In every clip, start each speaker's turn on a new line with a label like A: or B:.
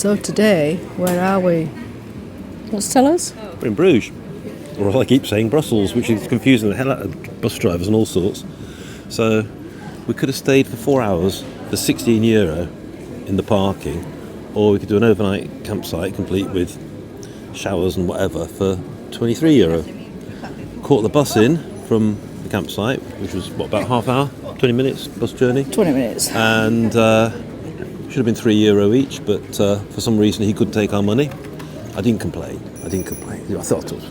A: So today, where are we? What's tell us?
B: We're in Bruges, or as I keep saying, Brussels, which is confusing the hell out of bus drivers and all sorts. So we could have stayed for 4 hours for €16 in the parking, or we could do an overnight campsite complete with showers and whatever for €23. Caught the bus in from the campsite, which was about half hour, 20 minutes bus journey.
A: 20 minutes.
B: And should have been €3 each, but for some reason he couldn't take our money. I didn't complain. I thought it was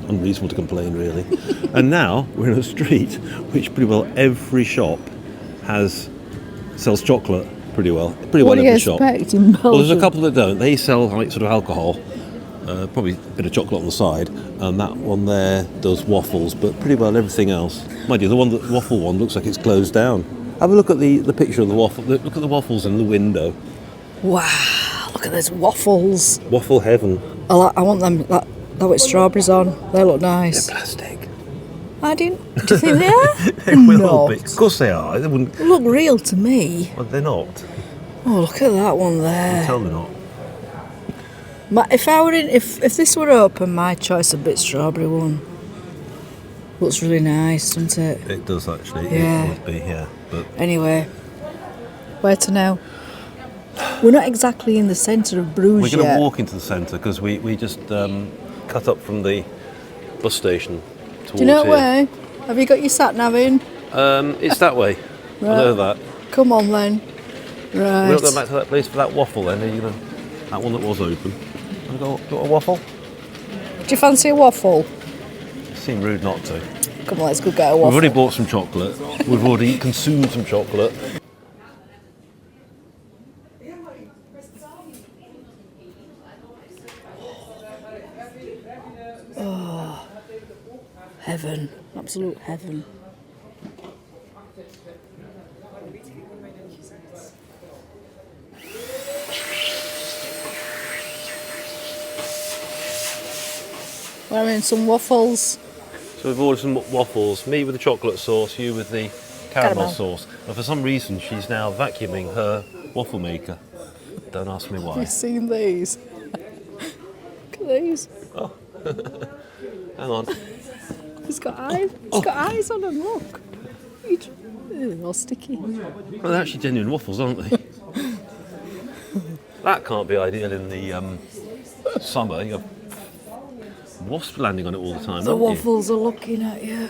B: unreasonable to complain, really. And now we're in a street which pretty well every shop sells chocolate. Pretty well every shop.
A: What do you expect in Belgium?
B: Well, there's a couple that don't. They sell like sort of alcohol, probably a bit of chocolate on the side, and that one there does waffles. But pretty well everything else. Mind you, the waffle one looks like it's closed down. Have a look at the picture of the waffle. Look at the waffles in the window.
A: Wow, look at those waffles.
B: Waffle heaven.
A: I want them that with strawberries on. They look nice.
B: They're plastic.
A: Do you think they are?
B: They will be. Of course they are. They wouldn't.
A: They look real to me.
B: Well, they're not.
A: Oh, look at that one there.
B: Tell me not.
A: If this were open, my choice would be strawberry one. Looks really nice, doesn't it?
B: It does actually.
A: Yeah.
B: It would be, yeah. But
A: anyway, where to now? We're not exactly in the centre of Bruges
B: we're going
A: yet.
B: to walk into the centre because we just cut up from the bus station towards
A: Do you know
B: here.
A: where? Have you got your sat nav in?
B: It's that way.
A: Right.
B: I know that.
A: Come on then.
B: We're
A: Right.
B: not going back to that place for that waffle then, are you going to? That one that was open. Want to go a waffle?
A: Do you fancy a waffle?
B: It seemed rude not to.
A: Come on, let's go get a waffle.
B: We've already bought some chocolate. We've already consumed some chocolate.
A: Oh, heaven. Absolute heaven. We're having some waffles.
B: So we've ordered some waffles, me with the chocolate sauce, you with the caramel sauce. And for some reason she's now vacuuming her waffle maker. Don't ask me why.
A: Have you seen these? Look at these.
B: Oh. Hang on.
A: It's got eyes. It's got eyes on them, look. They're all sticky.
B: Well, they're actually genuine waffles, aren't they? That can't be ideal in the summer. You have wasps landing on it all the time,
A: The
B: don't
A: waffles are looking at you.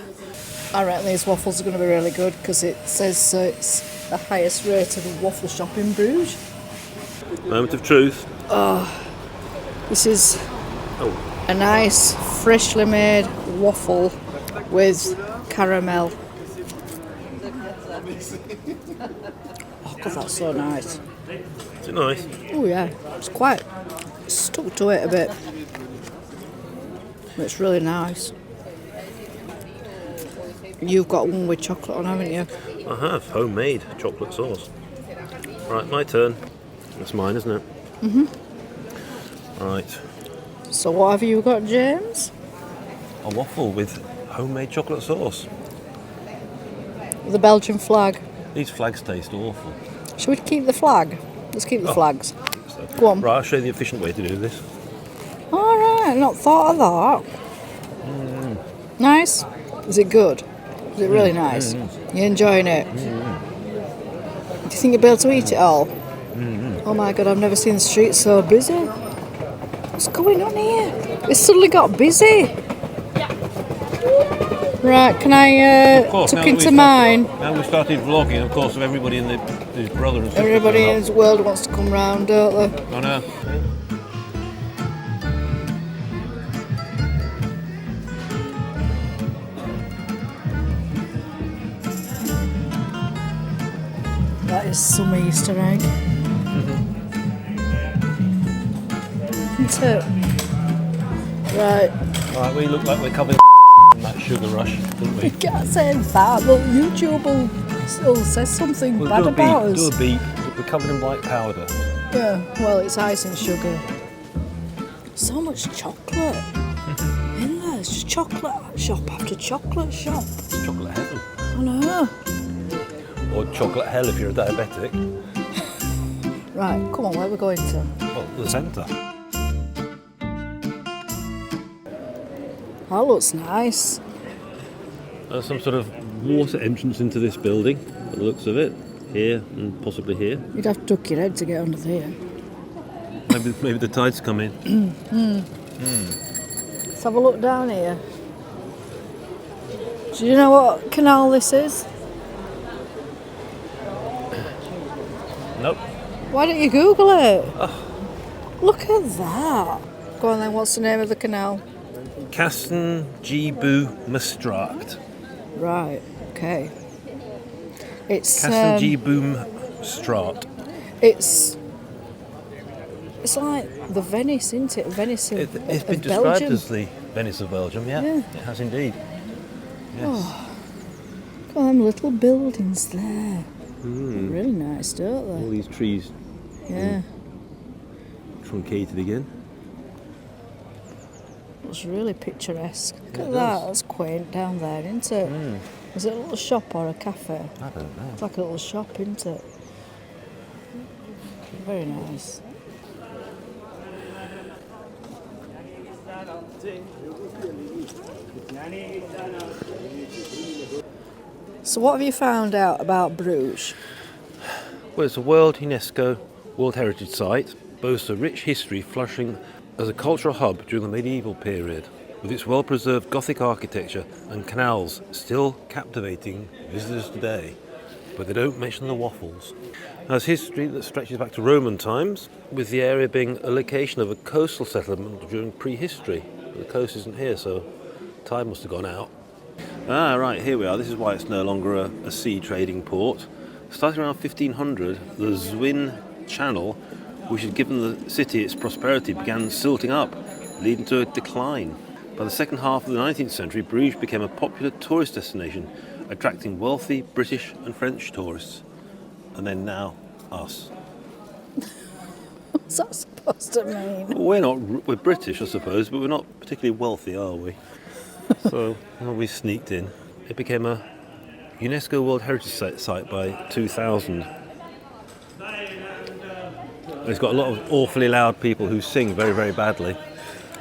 A: I reckon these waffles are going to be really good because it says it's the highest rated waffle shop in Bruges.
B: you? Moment of truth.
A: This is a nice, freshly made waffle with caramel. Oh God, that's so nice.
B: Is it nice?
A: Oh yeah, it's quite stuck to it a bit. But it's really nice. You've got one with chocolate on, haven't you?
B: I have. Homemade chocolate sauce. Right, my turn. That's mine, isn't it? Mm-hmm. Right.
A: So what have you got, James?
B: A waffle with homemade chocolate sauce.
A: The Belgian flag.
B: These flags taste awful.
A: Should we keep the flag? Let's keep the flags. Go on.
B: Right, I'll show you the efficient way to do this.
A: Alright, not thought of that. Nice? Is it good? Is it really nice? You enjoying it? Do you think you'll be able to eat it all? Oh my God, I've never seen the street so busy. What's going on here? It's suddenly got busy. Right, can I tuck into mine?
B: Now we started vlogging, of course, of everybody in his brother and sister.
A: Everybody in this world wants to come round, don't they?
B: I know.
A: That is some Easter egg. Isn't it? Right.
B: Right, we look like we're coming in that sugar rush, don't we?
A: You can't say that, but YouTube will say something bad about us.
B: Do a beep. We're covered in white powder.
A: Yeah, well, it's icing sugar. So much chocolate in there. It's just chocolate shop after chocolate shop.
B: It's chocolate heaven.
A: I know.
B: Or chocolate hell if you're a diabetic.
A: Right, come on, where are we going to?
B: Well, the centre.
A: That looks nice.
B: There's some sort of water entrance into this building, by the looks of it. Here and possibly here.
A: You'd have to duck your head to get under there.
B: Maybe the tide's come in.
A: Let's have a look down here. Do you know what canal this is?
B: Nope.
A: Why don't you Google it? Look at that. Go on then, what's the name of the canal?
B: Kasten Jibu Maastricht.
A: Right, okay. It's
B: Kasten Jibu Maastricht.
A: it's like the Venice, isn't it? Venice of,
B: It's been
A: of
B: described
A: Belgium.
B: as the Venice of Belgium, yeah.
A: Yeah.
B: It has indeed. Yes.
A: Look at them little buildings there. They're really nice, don't they?
B: All these trees
A: Yeah.
B: truncated again.
A: It's really picturesque. Look
B: Yeah,
A: at
B: it
A: that.
B: does.
A: That's quaint down there, isn't it? Is it a little shop or a cafe?
B: I don't know.
A: It's like a little shop, isn't it? Very nice. So what have you found out about Bruges?
B: Well, it's a World UNESCO World Heritage Site, boasts a rich history flourishing as a cultural hub during the medieval period, with its well-preserved Gothic architecture and canals still captivating visitors today. But they don't mention the waffles. It has history that stretches back to Roman times, with the area being a location of a coastal settlement during prehistory. But the coast isn't here, so tide must have gone out. Ah, right, here we are. This is why it's no longer a sea trading port. Starting around 1500, the Zwin Channel, which had given the city its prosperity, began silting up, leading to a decline. By the second half of the 19th century, Bruges became a popular tourist destination, attracting wealthy British and French tourists. And then now, us.
A: What's that supposed to mean?
B: We're British, I suppose, but we're not particularly wealthy, are we? So, well, we sneaked in. It became a UNESCO World Heritage Site by 2000. It's got a lot of awfully loud people who sing very, very badly.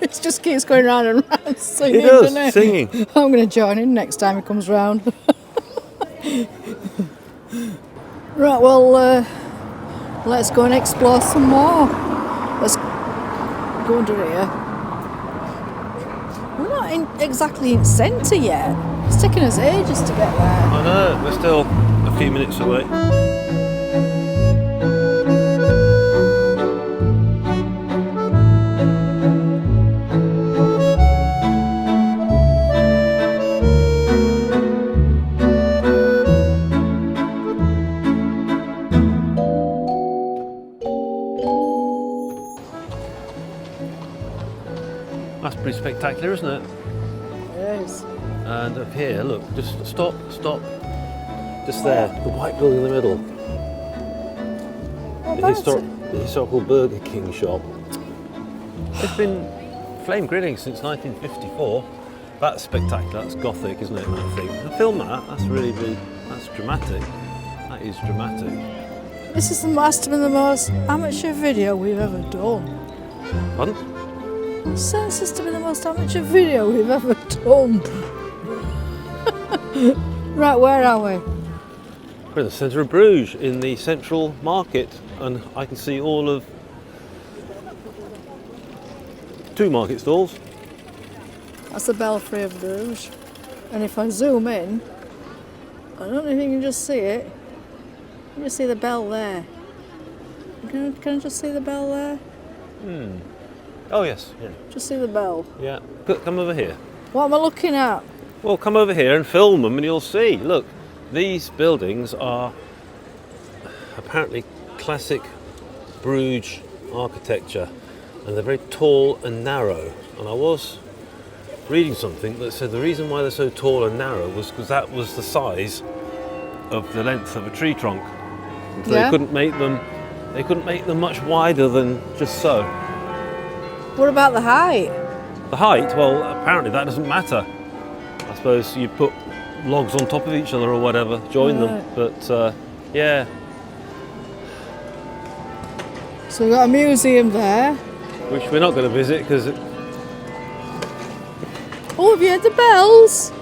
A: It just keeps going round and round singing,
B: It does,
A: doesn't it?
B: singing.
A: I'm going to join in next time he comes round. Right, well, let's go and explore some more. Let's go under here. We're not exactly in centre yet. It's taken us ages to get there.
B: I know, we're still a few minutes away. That's pretty spectacular, isn't it?
A: It is.
B: And up here, look, just stop. Just there, the white building in the middle.
A: What
B: The,
A: about
B: the historical Burger King shop. It's been flame grilling since 1954. That's spectacular, that's Gothic, isn't it, that thing? And film that, that's really, that's dramatic. That is dramatic.
A: This must have been the most amateur video we've ever done.
B: Pardon?
A: This has to be the most amateur video we've ever done. Right, where are we?
B: We're in the centre of Bruges, in the central market, and I can see all of 2 market stalls.
A: That's the belfry of Bruges. And if I zoom in, I don't know if you can just see it. You can just see the bell there. Can I just see the bell there?
B: Oh yes, yeah.
A: Just see the bell.
B: Yeah, come over here.
A: What am I looking at?
B: Well, come over here and film them and you'll see. Look, these buildings are apparently classic Bruges architecture, and they're very tall and narrow. And I was reading something that said the reason why they're so tall and narrow was because that was the size of the length of a tree trunk. So
A: Yeah.
B: they couldn't make them much wider than just so.
A: What about the height?
B: The height, well, apparently that doesn't matter. I suppose you put logs on top of each other or whatever, join them.
A: Right.
B: But yeah,
A: So we've got a museum there.
B: which we're not going to visit because
A: Oh, have you heard the bells?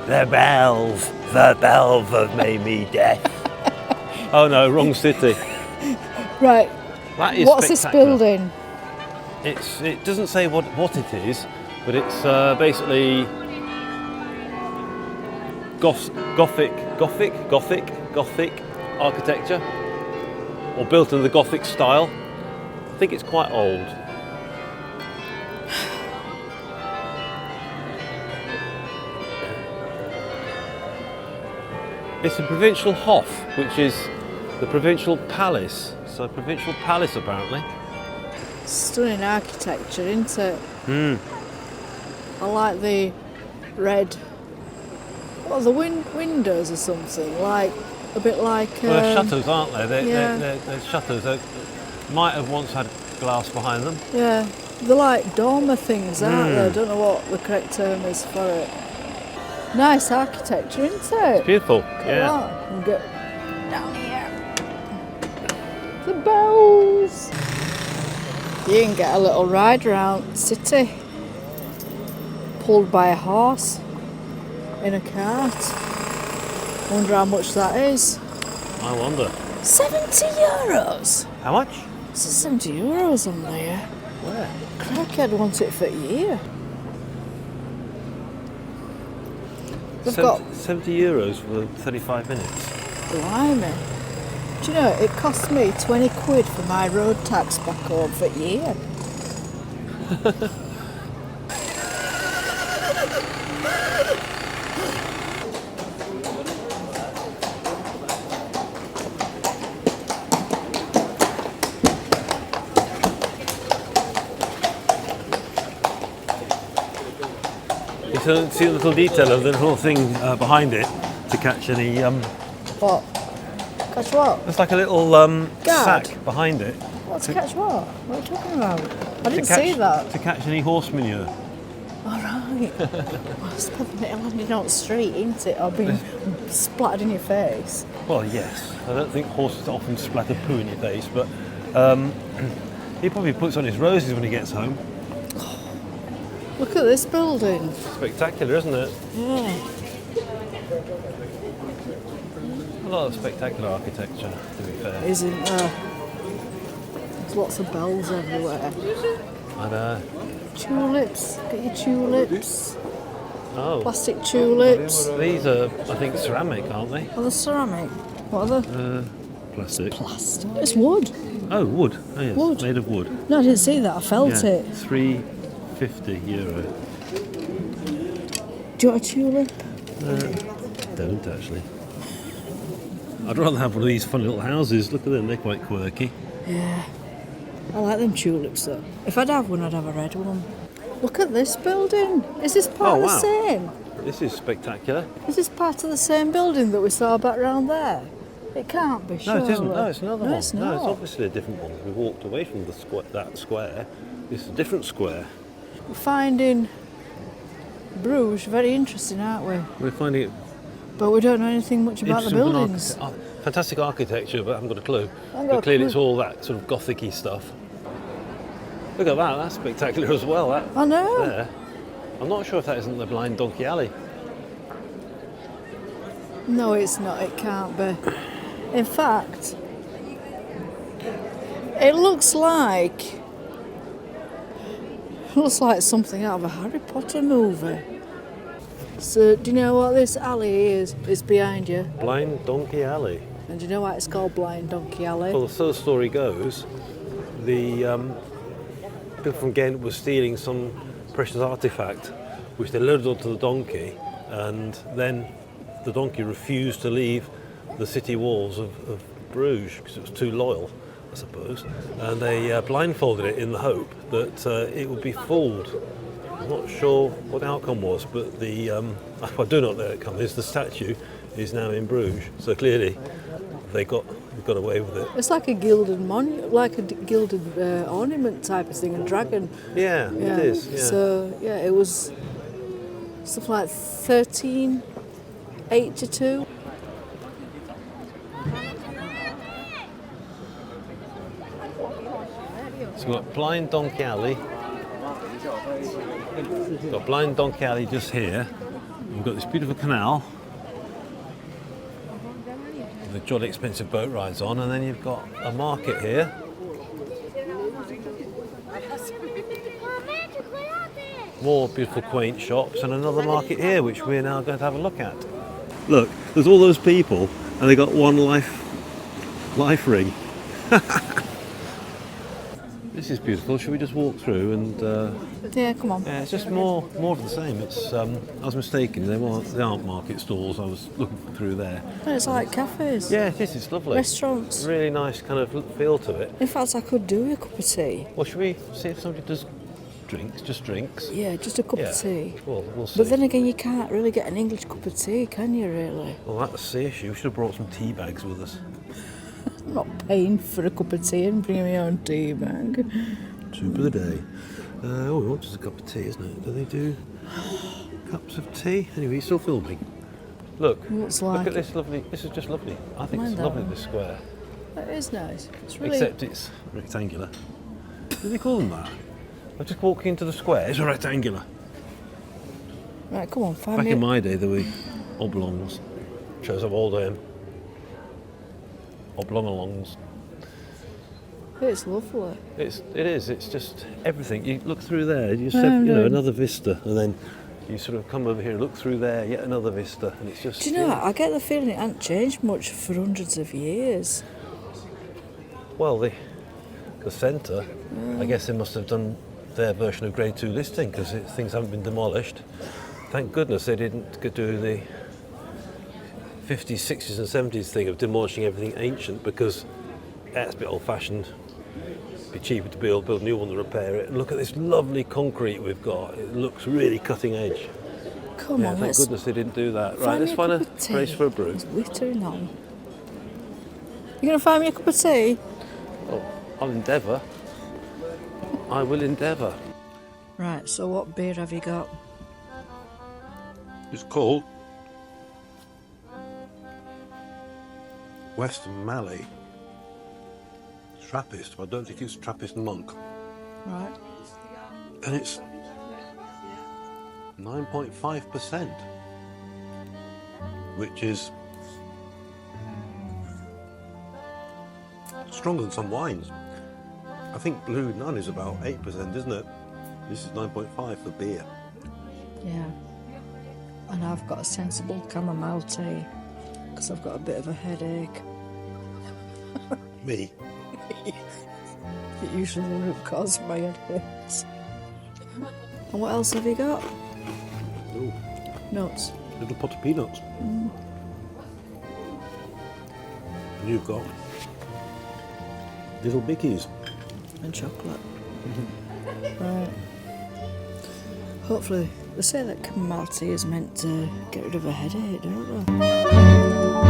B: the bells have made me deaf. Oh no, wrong city.
A: Right.
B: That is
A: What's this
B: spectacular.
A: building?
B: It doesn't say what it is, but it's basically Gothic architecture, or built in the Gothic style. I think it's quite old. It's a provincial Hof, which is the provincial palace. So provincial palace apparently.
A: Stunning architecture, isn't it? I like the red. What are the windows or something? Like a bit like.
B: Well, they're shutters, aren't they?
A: yeah.
B: They're shutters. They might have once had glass behind them.
A: Yeah, they're like dormer things, aren't they? I don't know what the correct term is for it. Nice architecture, isn't it?
B: Beautiful.
A: Look
B: Yeah.
A: at that. And get down here. The bells. You can get a little ride around the city, pulled by a horse in a cart. Wonder how much that is.
B: I wonder.
A: €70.
B: How much?
A: It says €70 on there.
B: Where?
A: Crikey, I'd want it for a year. They've got
B: €70 for 35 minutes.
A: blimey. Do you know, it cost me 20 quid for my road tax back home for a year.
B: You see the little detail of the little thing behind it to catch any.
A: What? Catch what?
B: There's like a little
A: Guard?
B: sack behind it.
A: What, to catch what? What are you talking about? I didn't
B: to catch,
A: see that.
B: To catch any horse manure.
A: All right. Well, it's probably landing on the street, isn't it? Or being splattered in your face.
B: Well, yes. I don't think horses often splatter poo in your face, but he probably puts on his roses when he gets home.
A: Look at this building.
B: Spectacular, isn't it?
A: Yeah.
B: A lot of spectacular architecture, to be fair.
A: Isn't there? There's lots of bells everywhere.
B: I know.
A: Tulips. Get your tulips.
B: Oh.
A: Plastic tulips.
B: These are, I think, ceramic, aren't they?
A: Are they ceramic? What are they?
B: Plastic.
A: Plastic. It's wood.
B: Oh, wood. Oh, yes.
A: Wood.
B: Made of wood.
A: No, I didn't see that. I felt
B: Yeah.
A: it.
B: €3.50.
A: Do you want a tulip?
B: Don't actually. I'd rather have one of these funny little houses. Look at them, they're quite quirky.
A: Yeah. I like them tulips though. If I'd have one, I'd have a red one. Look at this building. Is this part of the
B: wow.
A: same?
B: This is spectacular.
A: Is this part of the same building that we saw back round there? It can't be,
B: No,
A: surely.
B: it isn't. No, it's another one.
A: It's
B: No,
A: not.
B: it's obviously a different one. We walked away from that square. It's a different square.
A: We're finding Bruges very interesting, aren't we?
B: We're finding it
A: But we don't know anything much about the
B: interesting
A: buildings.
B: fantastic architecture, but I haven't got a clue.
A: got
B: But
A: a
B: clearly
A: clue.
B: it's all that sort of gothic-y stuff. Look at that, that's spectacular as well. That
A: I know.
B: there. I'm not sure if that isn't the Blind Donkey Alley.
A: No, it's not. It can't be. In fact, it looks like something out of a Harry Potter movie. So, do you know what this alley is? It's behind you.
B: Blind Donkey Alley.
A: And do you know why it's called Blind Donkey Alley?
B: Well, so the story goes, the people from Ghent were stealing some precious artefact, which they loaded onto the donkey, and then the donkey refused to leave the city walls of Bruges because it was too loyal, I suppose, and they blindfolded it in the hope that it would be fooled. I'm not sure what the outcome was, but the I do know what the outcome is. The statue is now in Bruges, so clearly they got away with it.
A: It's like a gilded gilded ornament type of thing, a dragon.
B: Yeah, it is. Yeah.
A: So yeah, it was stuff like 1382.
B: So we've got Blind Donkey Alley. We've got Blind Donkey Alley just here. We've got this beautiful canal with the jolly expensive boat rides on, and then you've got a market here. More beautiful quaint shops and another market here which we're now going to have a look at. Look, there's all those people and they got one life ring. This is beautiful. Should we just walk through and
A: Yeah, come on.
B: yeah, it's just more of the same. It's I was mistaken, they aren't market stalls. I was looking through there.
A: And it's like cafes.
B: Yeah, it is, it's lovely.
A: Restaurants.
B: Really nice kind of feel to it.
A: In fact, I could do a cup of tea.
B: Well, should we see if somebody does drinks, just drinks?
A: Yeah, just a cup
B: Yeah.
A: of tea.
B: Well, we'll see.
A: But then again, you can't really get an English cup of tea, can you, really?
B: Well, that's the issue. We should have brought some tea bags with us.
A: I'm not paying for a cup of tea and bringing my own tea bag.
B: Soup of the day. Oh, we want just a cup of tea, isn't it? Do they do cups of tea? Anyway, you're still filming. Look,
A: Looks
B: look
A: like
B: at this lovely. This is just lovely. I think
A: Mind
B: it's
A: that
B: lovely.
A: one.
B: This square,
A: That is nice. It's really...
B: except it's rectangular. Do they call them that? I'm just walking into the square. It's a rectangular.
A: Right, come on, find
B: Back
A: me...
B: in my day, there were oblongs. Shows up all them. Oblong-alongs.
A: It's lovely.
B: It is. It's just everything. You look through there. You just have, you know, another vista, and then you sort of come over here, look through there, yet another vista, and it's just.
A: Do you know what? I get the feeling it hasn't changed much for hundreds of years.
B: Well, the centre, I guess they must have done their version of Grade 2 listing because things haven't been demolished. Thank goodness they didn't do the 50s, 60s, and 70s thing of demolishing everything ancient because that's a bit old-fashioned. It'd be cheaper to build a new one than repair it. And look at this lovely concrete we've got. It looks really cutting edge.
A: Come on,
B: Thank
A: let's
B: goodness they didn't do that. Right,
A: find
B: let's
A: me
B: find
A: a
B: a
A: cup of tea.
B: place for a brew.
A: It's wittering on. You going to find me a cup of tea?
B: Oh, I'll endeavour. I will endeavour.
A: Right, so what beer have you got?
B: It's called Western Mallee. Trappist, but I don't think it's Trappist Monk.
A: Right.
B: And it's 9.5%, which is stronger than some wines. I think Blue Nun is about 8%, isn't it? This is 9.5 for beer.
A: Yeah. And I've got a sensible chamomile tea because I've got a bit of a headache.
B: Me?
A: It usually the root cause of my headaches. And what else have you got?
B: Ooh,
A: Nuts.
B: little pot of peanuts. And you've got little bickies.
A: And chocolate. Right. Hopefully, they say that chamomile tea is meant to get rid of a headache, don't they?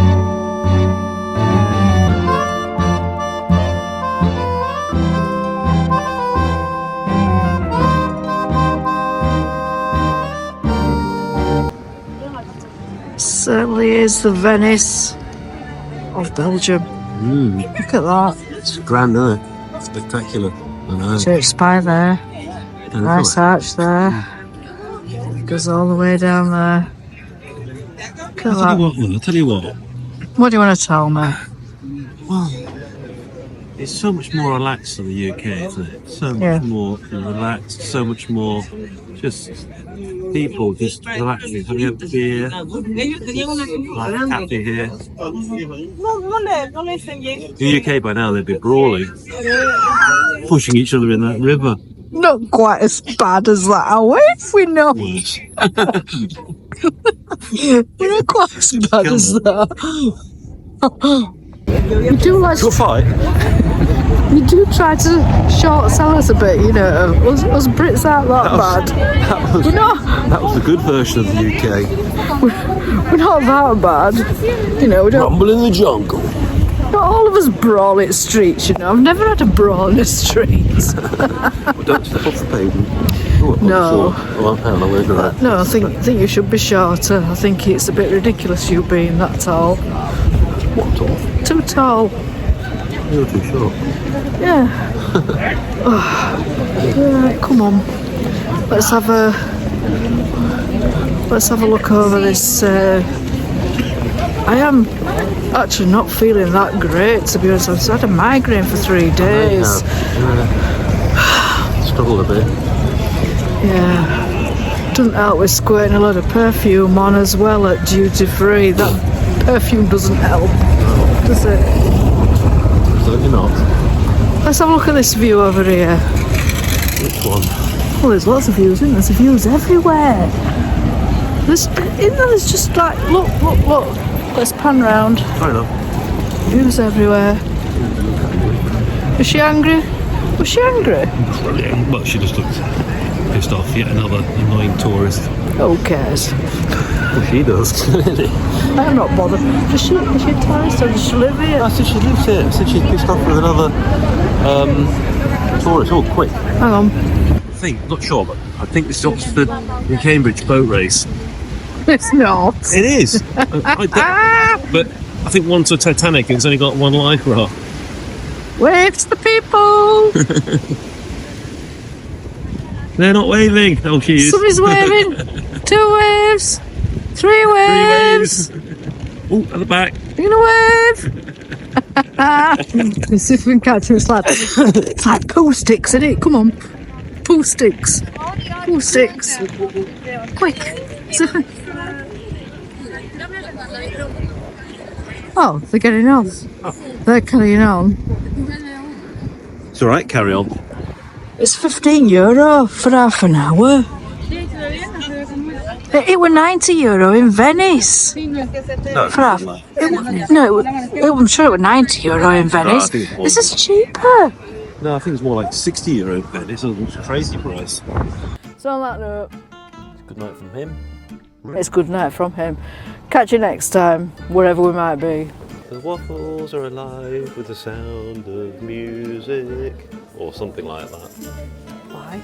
A: Certainly is the Venice of Belgium. Look at that.
B: It's grand, isn't it? Spectacular. I know.
A: Church spire there. Nice arch there. Goes all the way down there. Look at that.
B: I'll tell you what.
A: What do you want to tell me?
B: Well, it's so much more relaxed than the UK, isn't it? So much more relaxed, so much more just people just relaxing, having a beer, like happy here. The UK by now they'd be brawling, pushing each other in that river.
A: Not quite as bad as that, are we? We know.
B: Worse.
A: We're not quite as bad as that. You do like
B: Good fight.
A: you do try to short sell us a bit, you know. Us Brits aren't that bad.
B: That was the good version of the UK.
A: We're not that bad. You know, we don't.
B: Rumble in the jungle.
A: Not all of us brawl in streets, you know. I've never had a brawl in the streets.
B: Well, don't step off the pavement. Oh,
A: No.
B: Oh, hang on, I won't do that.
A: No, I think you should be shorter. I think it's a bit ridiculous you being that tall.
B: What tall?
A: Too tall.
B: You're too short.
A: Yeah. Right, come on. Let's have a look over this. I am actually not feeling that great, to be honest. I've had a migraine for 3 days.
B: Struggled a bit.
A: Yeah. Doesn't help with squirting a lot of perfume on as well at duty free. That perfume doesn't help, does it?
B: Absolutely not.
A: Let's have a look at this view over here.
B: Which one?
A: Well, there's lots of views, isn't there? There's views everywhere. There's just like, look. Let's pan round.
B: Fair enough.
A: Views everywhere. Is she angry? Was she angry?
B: Brilliant. Well, she just looked pissed off. Yet another annoying tourist.
A: Who cares?
B: Well, she does.
A: I'm not bothered. Is she a tourist or does she live here?
B: I said she lives here. I said she's pissed off with another tourist. Oh, quick.
A: Hang on.
B: I think, not sure, but I think this is Oxford and Cambridge boat race.
A: It's not.
B: It is. But I think one's a Titanic and it's only got one life raft.
A: Wave to the people!
B: They're not waving. Oh, she is.
A: Somebody's waving. 2 waves. 3 waves.
B: Oh, at the back.
A: You gonna wave? Let's see if we can catch her. It's like poo sticks, isn't it? Come on. Poo sticks. Poo sticks. Quick. Oh, they're getting on.
B: Oh.
A: They're carrying on.
B: It's all right. Carry on.
A: It's €15 for half an hour. It were €90 in Venice.
B: No,
A: For half. I'm sure it were €90 in Venice.
B: think it was.
A: This is cheaper.
B: No, I think it's more like €60 then. It's a crazy price.
A: So on that note,
B: Good night from him.
A: it's good night from him. Catch you next time, wherever we might be.
B: The waffles are alive with the sound of music, or something like that.
A: Bye.